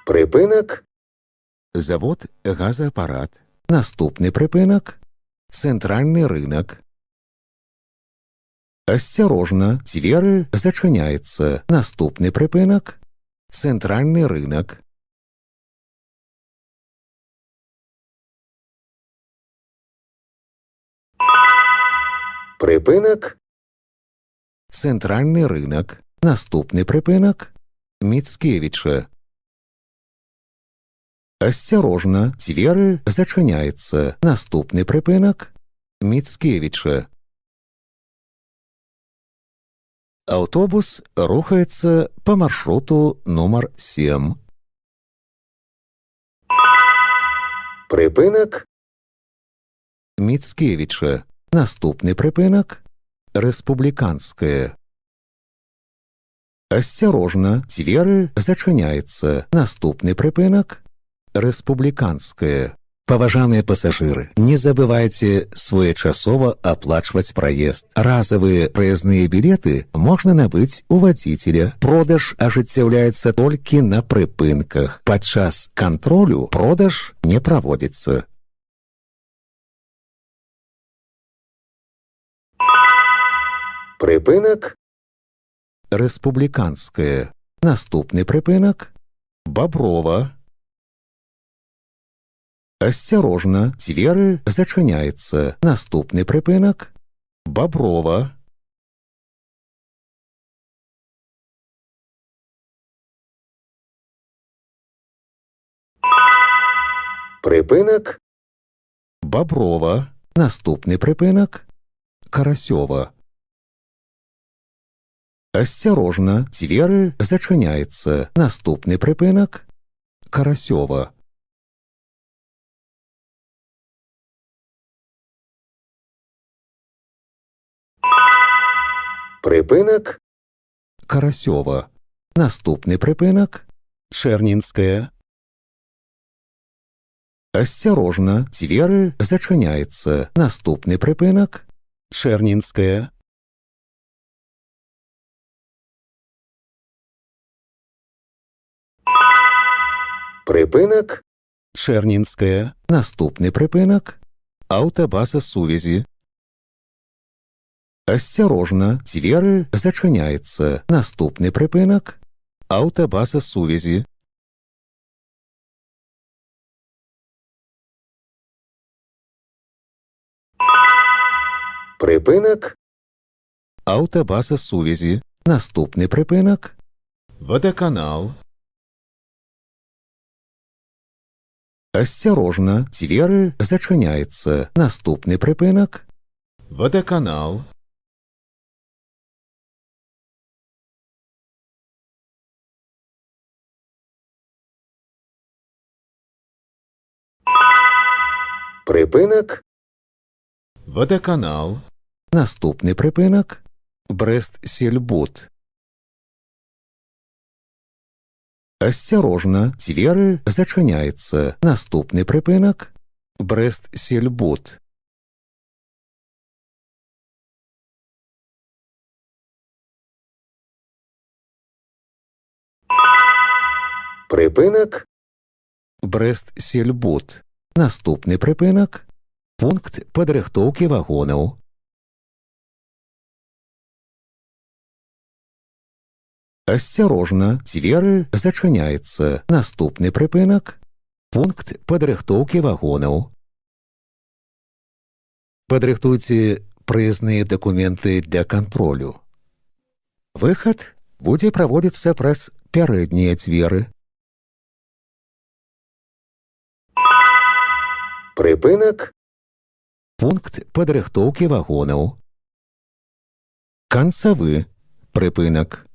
Припинок. Завод «Газоаппарат». Наступний припинок – центральний ринок. Осторожно, двері зачиняються. Наступний припинок – центральний ринок. Припинок. Центральний ринок. Наступний припинок – Міцкевича. Осторожно, двері зачиняються. Наступний припинок – Міцкевича. Автобус рухається по маршруту номер 7. Припинок. Міцкевича. Наступний припинок – Республіканське. Осторожно, двері зачиняються. Наступний припинок – Республіканське. Поважаныя пассажиры, не забывайте своечасова оплачивать проезд. Разовые проездные билеты можно набыть у водителя. Продаж ажыццяўляецца толькі на прыпынках. Падчас кантролю продаж не проводится. Припинок. Республіканская. Наступны прыпынак – Боброва. Осторожно, двері зачиняються. Наступний припинок – Боброва. Припинок. Боброва. Наступний припинок – Карасьова. Осторожно, двері зачиняються. Наступний припинок – Карасьова. Припинок. Карасьова. Наступний припинок – Чернінське. Осторожно, двері зачиняються. Наступний припинок – Чернінське. Припинок. Чернінське. Наступний припинок – Автобаза сувязі. Осторожно, двері зачиняються. Наступний припинок – Автобаза сувязі. Припинок. Автобаза сувязі. Наступний припинок – Водоканал. Осторожно, двері зачиняються. Наступний припинок – Водоканал. Припинок. Водоканал. Наступний припинок – Брест-Сельбуд. Осторожно, двері зачиняються. Наступний припинок – Брест-Сельбуд. Припинок. Брест-Сельбуд. Наступний припинок – пункт падрыхтоўкі вагонаў. Осторожно, двері зачиняються. Наступний припинок – пункт падрыхтоўкі вагонаў. Падрыхтуйце прызныя документы для контролю. Выход будзе праводзіцца праз пярэднія дзверы. Припинок. Пункт падрыхтоўкі вагонаў. Канцавы прыпынак.